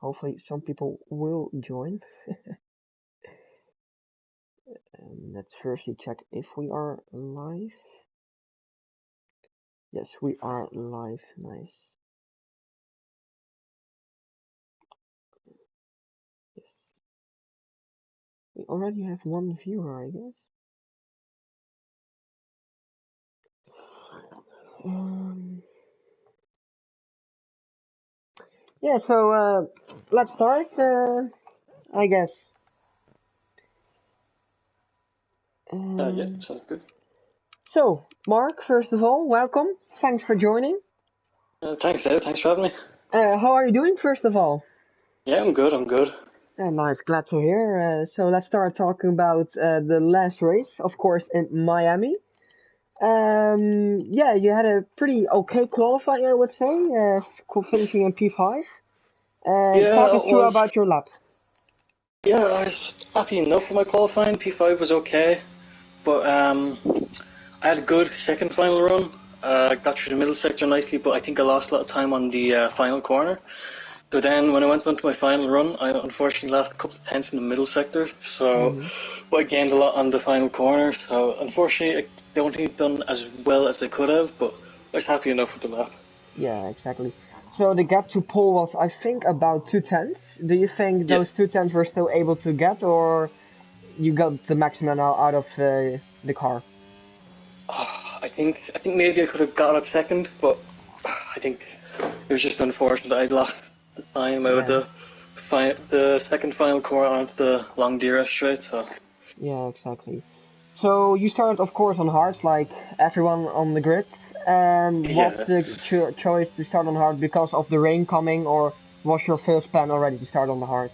Hopefully, some people will join. Let's firstly check if we are live. Yes, we are live. Nice. Yes. We already have one viewer, I guess. Um, yeah, so let's start, I guess. Yeah, Um, sounds good. so, Mark, first of all, welcome. Thanks for joining. Thanks, Dave. Thanks for having me. How are you doing, first of all? Yeah, I'm good. I'm good. Nice, glad to hear. So let's start talking about the last race, of course, in Miami. Yeah, you had a pretty okay qualifying, I would say, finishing in P5. Talk Yeah, us it through was. about your lap. Yeah, I was happy enough with my qualifying. P5 was okay, but I had a good second final run. I got through the middle sector nicely, but I think I lost a lot of time on the final corner. So then, when I went on to my final run, I unfortunately lost a couple of tenths in the middle sector. So, Hmm. but I gained a lot on the final corner. So, unfortunately, I don't think I've done as well as I could have, but I was happy enough with the lap. Yeah, exactly. So the gap to pole was, I think, about 2 tenths. Do you think Yeah. those 2 tenths were still able to get, or you got the maximum out of the car? I think maybe I could have got it second, but I think it was just unfortunate that I'd lost the time out of Yeah, the second final corner onto the long DRS straight. So yeah, exactly. So you started, of course, on hard, like everyone on the grid. Was yeah, the choice to start on hard because of the rain coming, or was your first plan already to start on the hard?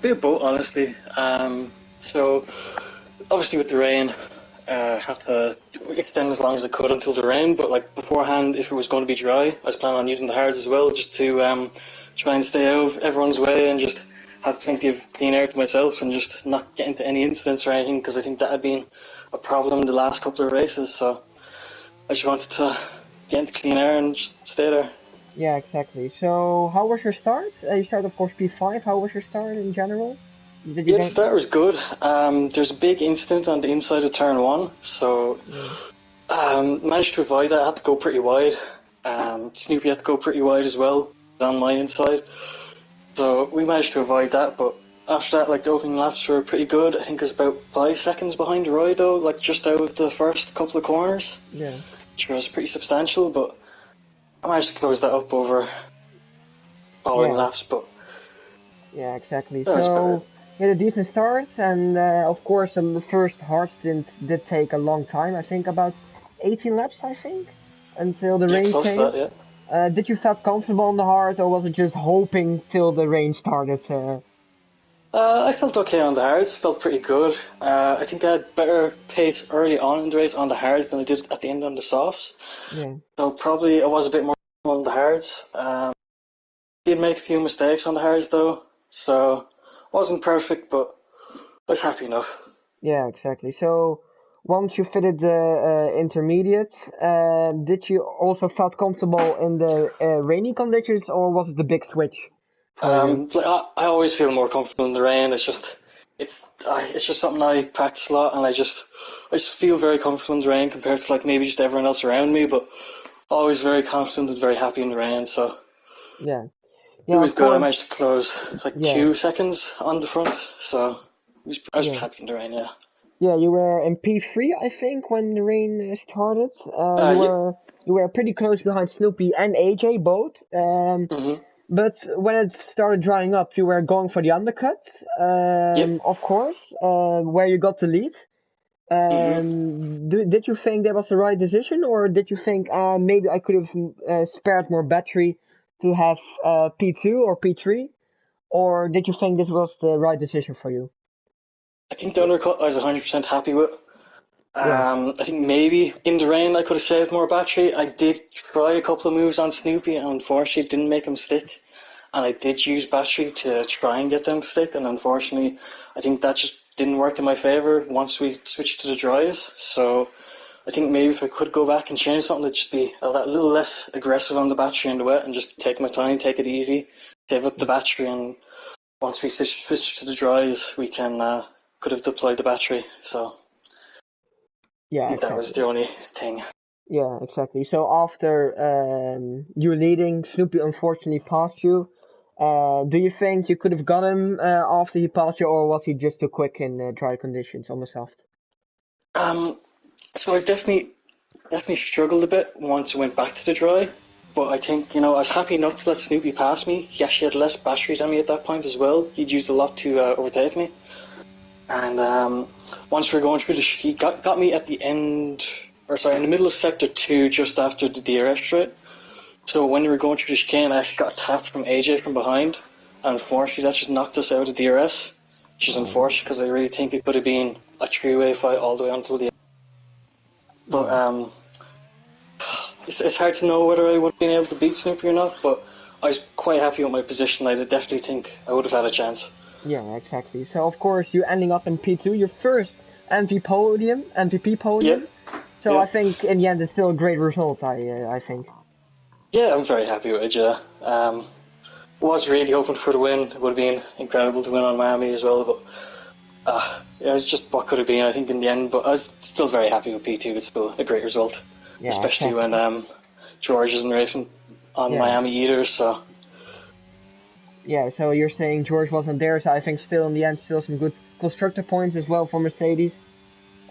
bit of both honestly. So obviously with the rain, had to extend as long as I could until the rain. But like beforehand, if it was going to be dry, I was planning on using the hards as well, just to try and stay out of everyone's way and just have plenty of clean air to myself and just not get into any incidents or anything because I think that had been a problem the last couple of races. So I just wanted to get into clean air and just stay there. Yeah, exactly. So how was your start? You started, of course, P5. How was your start in general? Did you Yeah, the get? start was good. There's a big incident on the inside of turn one, so Yeah. managed to avoid that. I had to go pretty wide. Snoopy had to go pretty wide as well on my inside. So we managed to avoid that, but after that, like the opening laps were pretty good. I think it was about 5 seconds behind Roy though, like just out of the first couple of corners, Yeah. which was pretty substantial. But I managed to close that up over following Yeah. laps. But Yeah, exactly. that was about it. So you had a decent start, and of course, the first hard stint did take a long time. I think about 18 laps, I think, until the Yeah, rain close to came. that. Yeah. Did you felt comfortable on the hard, or was it just hoping till the rain started? I felt okay on the hards. Felt pretty good. I think I had better pace early on in the race on the hards than I did at the end on the softs. Yeah. So probably I was a bit more on the hards. Did make a few mistakes on the hards though, so wasn't perfect, but was happy enough. Yeah, exactly. So once you fitted the intermediate, did you also felt comfortable in the rainy conditions, or was it the big switch for you? Like I always feel more comfortable in the rain. It's just something I practice a lot, and I just feel very comfortable in the rain compared to like maybe just everyone else around me. But always very confident and very happy in the rain, so Yeah, it yeah, was of good. I course. managed to close like Yeah, 2 seconds on the front, so I was yeah, happy in the rain. Yeah. yeah. You were in P3, I think, when the rain started. Uh, yeah. You were pretty close behind Snoopy and AJ both. Mhm. But when it started drying up, you were going for the undercut. Yep. Of course, where you got the lead. Mhm. Did you think that was the right decision, or did you think maybe I could have spared more battery to have P2 or P3, or did you think this was the right decision for you? I think the undercut I was 100% happy with. Yeah. I think maybe in the rain I could have saved more battery. I did try a couple of moves on Snoopy and unfortunately didn't make him stick. And I did use battery to try and get them to stick, and unfortunately I think that just didn't work in my favour once we switched to the dries. So I think maybe if I could go back and change something, it'd just be a little less aggressive on the battery in the wet and just take my time, take it easy, save up the battery, and once we switch to the dries, we can could have deployed the battery. So I Yeah, think that was the exactly. only thing. Yeah, exactly. So after you leading, Snoopy unfortunately passed you. Do you think you could have got him after he passed you, or was he just too quick in dry conditions on the soft? Um, so I definitely struggled a bit once I went back to the dry. But I think, I was happy enough to let Snoopy pass me. He actually had less battery than me at that point as well. He'd used a lot to overtake me. And once we were going through he got me at the end, or sorry, in the middle of sector 2, just after the DRS straight. So when we were going through the chicane, I actually got tapped from AJ from behind. And unfortunately, that just knocked us out of DRS, which is Oh, unfortunate because I really think it could have been a three-way fight all the way until the end. But yeah. it's hard to know whether I would have been able to beat Snoopy or not, but I was quite happy with my position. I definitely think I would have had a chance. Yeah, exactly. So of course you ending up in P2, your first MVP Yeah, podium. So yeah. I think in the end it's still a great result. I think. Yeah, I'm very happy with it, yeah. Was really hoping for the win. It would have been incredible to win on Miami as well, but yeah, it's just what could have been, I think, in the end. But I was still very happy with P2. It's still a great result, Yeah, especially when exactly. George isn't racing on Yeah, Miami either. So yeah. So you're saying George wasn't there, so I think still in the end still some good constructor points as well for Mercedes.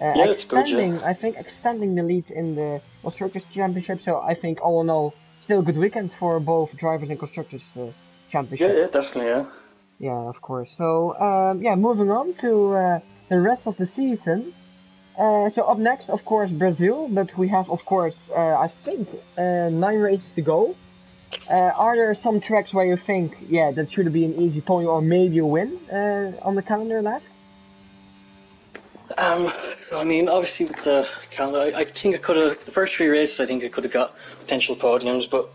yeah, it's good, yeah. I think extending the lead in the constructors championship. So I think all in all, still a good weekend for both drivers and constructors Yeah, championship. yeah, definitely, yeah. Yeah, of course. So yeah, moving on to the rest of the season. So up next, of course, Brazil, but we have, of course, I think 9 races to go. Are there some tracks where you think, yeah, that should be an easy podium or maybe a win on the calendar left? Um, I mean, obviously with the calendar, I think I could have the first three races. I think I could have got potential podiums, but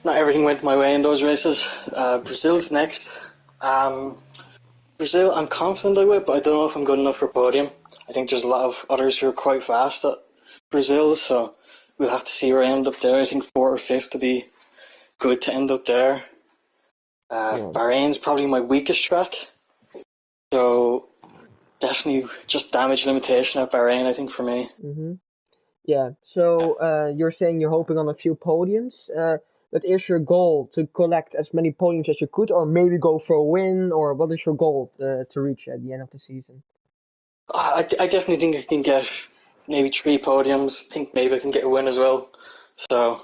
not everything went my way in those races. Brazil's next. Um, Brazil, I'm confident I will, but I don't know if I'm good enough for podium. I think there's a lot of others who are quite fast at Brazil, so we'll have to see where I end up there. I think fourth or fifth to be good to end up there. Yeah. Bahrain's probably my weakest track, so definitely just damage limitation at Bahrain, I think, for me. hmm Yeah. So you're saying you're hoping on a few podiums, but is your goal to collect as many podiums as you could, or maybe go for a win, or what is your goal to reach at the end of the season? I definitely think I can get maybe three podiums. I think maybe I can get a win as well. So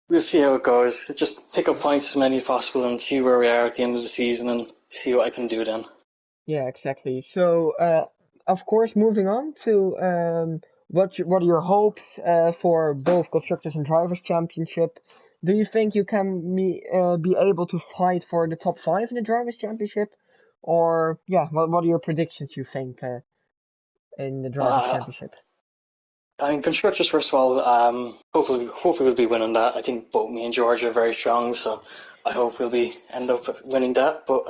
we'll see how it goes. Just pick up points as many as possible and see where we are at the end of the season and see what I can do then. Yeah, exactly. So, of course, moving on to what are your hopes for both constructors and drivers championship? Do you think you can be able to fight for the top five in the drivers championship, or yeah, what are your predictions? You think in the drivers Uh, championship? I mean, constructors first of all. Hopefully we'll be winning that. I think both me and George are very strong, so I hope we'll be end up winning that. But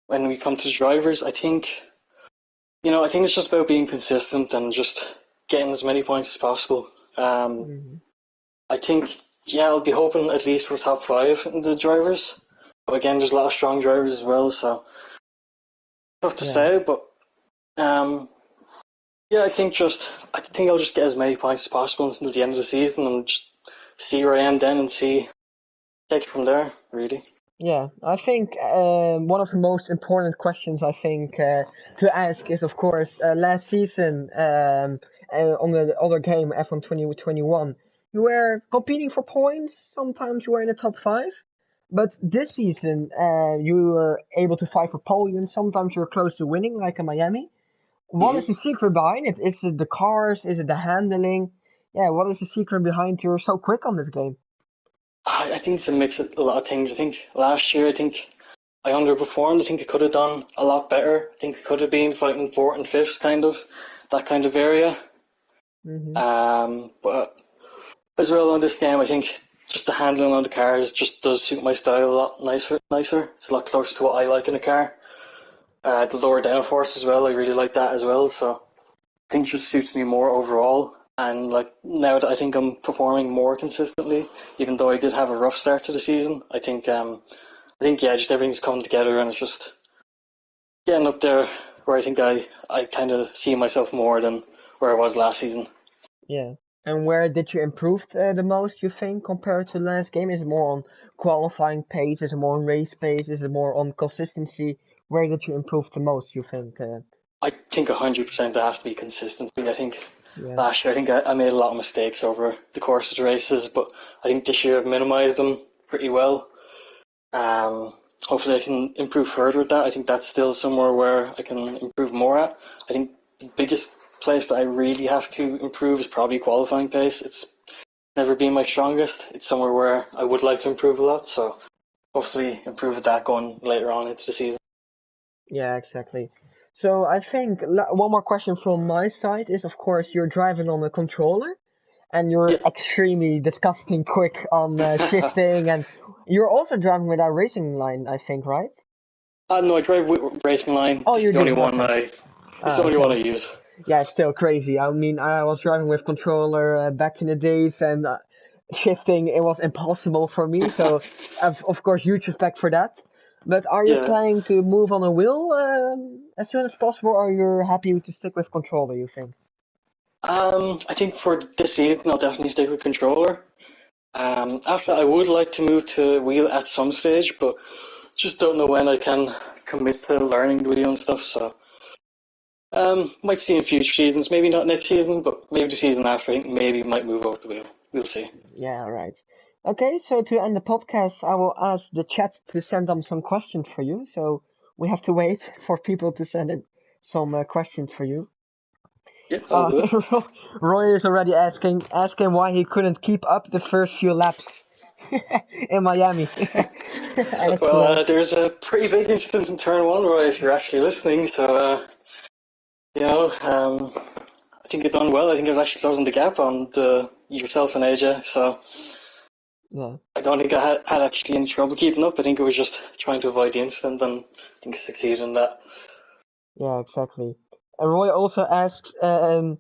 when we come to drivers, I think it's just about being consistent and just getting as many points as possible. Um, Hmm I think, yeah, I'll be hoping at least for top five in the drivers. But again, there's a lot of strong drivers as well, so tough to Yeah. say. But um, yeah, I think I'll just get as many points as possible until the end of the season and just see where I am then and take it from there. Really. Yeah, I think one of the most important questions I think to ask is, of course, last season on the other game, F1 2021, you were competing for points. Sometimes you were in the top five, but this season you were able to fight for podiums. Sometimes you were close to winning, like in Miami. What is hmm the secret behind it? Is it the cars? Is it the handling? Yeah, what is the secret behind you're so quick on this game? I think it's a mix of a lot of things. I think last year, I think I underperformed. I think I could have done a lot better. I think I could have been fighting fourth and fifth, kind of that kind of area. Hmm But as well on this game, I think just the handling on the cars just does suit my style a lot nicer. It's a lot closer to what I like in a car. The lower downforce as well, I really like that as well. So think just suits me more overall. And like now that I think I'm performing more consistently, even though I did have a rough start to the season, I think yeah, just everything's coming together and it's just getting up there where I think I kind of see myself more than where I was last season. Yeah. And where did you improve the most, you think, compared to last game? Is it more on qualifying pace? Is it more on race pace? Is it more on consistency? Where did you improve the most, you think? I think 100% there has to be consistency. I think Yeah. last year I made a lot of mistakes over the course of the races, but I think this year I've minimised them pretty well. Um, Hopefully I can improve further with that. I think that's still somewhere where I can improve more at. I think the biggest place that I really have to improve is probably qualifying pace. It's never been my strongest. It's somewhere where I would like to improve a lot, so hopefully improve with that going later on into the season. Yeah, exactly. So I think one more question from my side is, of course, you're driving on a controller and you're Yeah. extremely disgusting quick on shifting, and you're also driving with a racing line, I think, right? No, I drive with racing line. Oh, This is you the only do? one Okay. it's Ah, the only one I okay. use. Yeah, it's still crazy. I mean, I was driving with controller back in the days, and shifting it was impossible for me. So, of course, huge respect for that. But are you Yeah. planning to move on a wheel as soon as possible, or you're happy to stick with controller, you think? I think for this season I'll definitely stick with controller. After I would like to move to wheel at some stage, but just don't know when I can commit to learning the wheel and stuff. So might see in future seasons. Maybe not next season, but maybe the season after. I think maybe might move over to wheel. We'll see. Yeah, right. Okay, so to end the podcast, I will ask the chat to send them some questions for you. So we have to wait for people to send in some questions for you. Yeah, I'll do it. Roy is already asking why he couldn't keep up the first few laps in Miami. That's Well, lol. there's a pretty big incident in turn one, Roy, if you're actually listening. So, you know, I think you've done well. I think I was actually closing the gap on yourself and AJ. So Yeah, I don't think I had actually any trouble keeping up. I think it was just trying to avoid the incident, and I think I succeeded in that. yeah, exactly. And Roy also asked him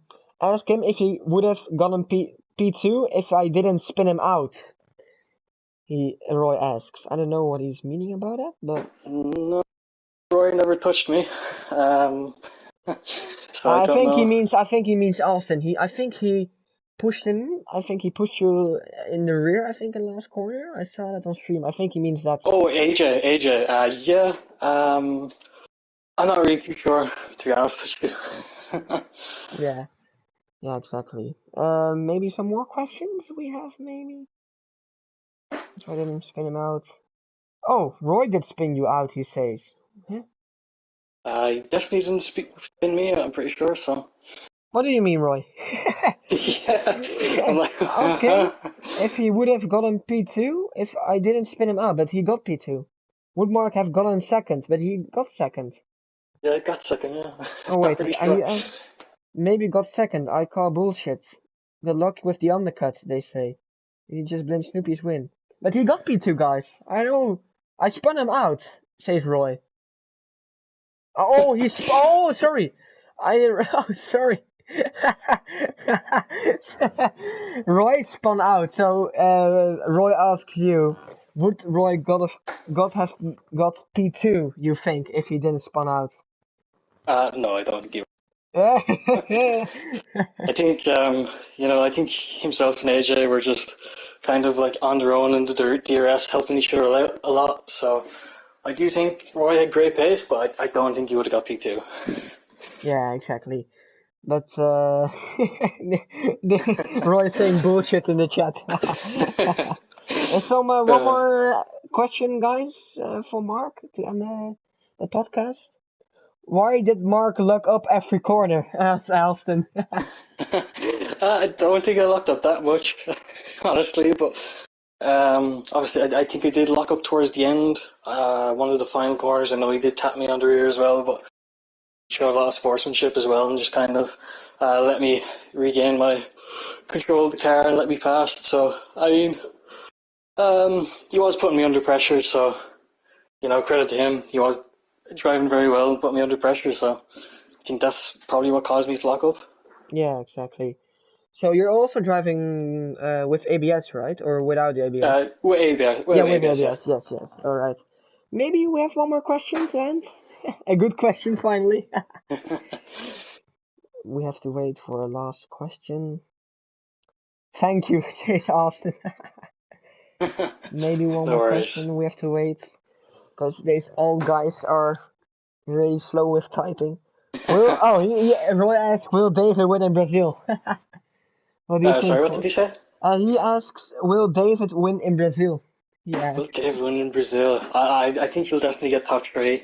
if he would have gotten P2 if I didn't spin him out. Roy asks. I don't know what he's meaning about that, but No, Roy never touched me. Um, so I don't know. I think he means Austin. I think he pushed him. I think he pushed you in the rear. I think in the last corner. I saw that on stream. I think he means that. Oh, AJ. Yeah. I'm not really too sure, to be honest with you. Yeah, yeah, exactly. Maybe some more questions we have. Maybe if I didn't spin him out. Oh, Roy did spin you out. He says. Huh? I definitely didn't speak in me. I'm pretty sure. So What do you mean, Roy? yeah, I'm like, Ask him if he would have gotten P2 if I didn't spin him out, but he got P2. Would Mark have gotten second, but he got second? yeah, I got second. Yeah, Oh I'm wait, pretty sure. maybe got second. I call bullshit. Good luck with the undercut, they say. He just blamed Snoopy's win. But he got P2, guys. I know. I spun him out, says Roy. Oh, oh, sorry. Oh, sorry. Roy spun out. So, Roy asks you, would Roy have got P2, you think, if he didn't spun out? No, I don't give. Yeah, I think, I think himself and AJ were just kind of like on their own in the DRS, helping each other out a lot. So I do think Roy had great pace, but I don't think he would have got P2. yeah, exactly. But Roy saying bullshit in the chat. And some one uh, more question, guys, for Mark to end the podcast. Why did Mark look up every corner? Asked Alston. I don't think I locked up that much, honestly, but obviously I think I did lock up towards the end. One of the final corners, I know he did tap me on the rear as well, but showed a lot of sportsmanship as well and just kind of let me regain my control of the car and let me pass. So, I mean, he was putting me under pressure, so, credit to him. He was driving very well and put me under pressure, so I think that's probably what caused me to lock up. Yeah, exactly. So you're also driving with ABS, right? Or without the ABS? With ABS, Yeah, with with ABS, yeah. ABS. Yes, yes. All right. Maybe we have one more question, and a good question finally. We have to wait for a last question. Thank you, Chase Austin. Maybe one No more worries. question. We have to wait because these old guys are really slow with typing. Roy asks, will David win in Brazil? What do you Sorry, think, what did Roy? he say? He asks, will David win in Brazil? He Will asks. Dave win in Brazil? I think you'll definitely get top three.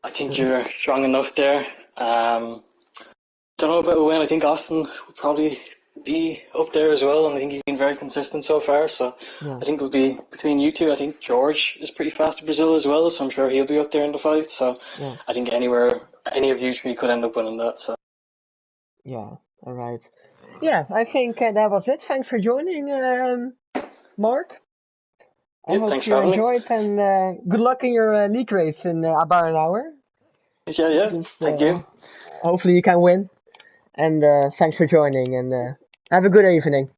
I think Mm, you're strong enough there. Don't know about a win. I think Austin will probably be up there as well, and I think he's been very consistent so far. So yeah, I think it'll be between you two. I think George is pretty fast in Brazil as well, so I'm sure he'll be up there in the fight. So yeah, I think any of you three could end up winning that. So yeah. All right. Yeah, I think that was it. Thanks for joining, Mark. I yep, hope thanks for you having me. enjoyed, and good luck in your league race in about an hour. Yeah, yeah, Just thank you. hopefully you can win. And thanks for joining, and have a good evening.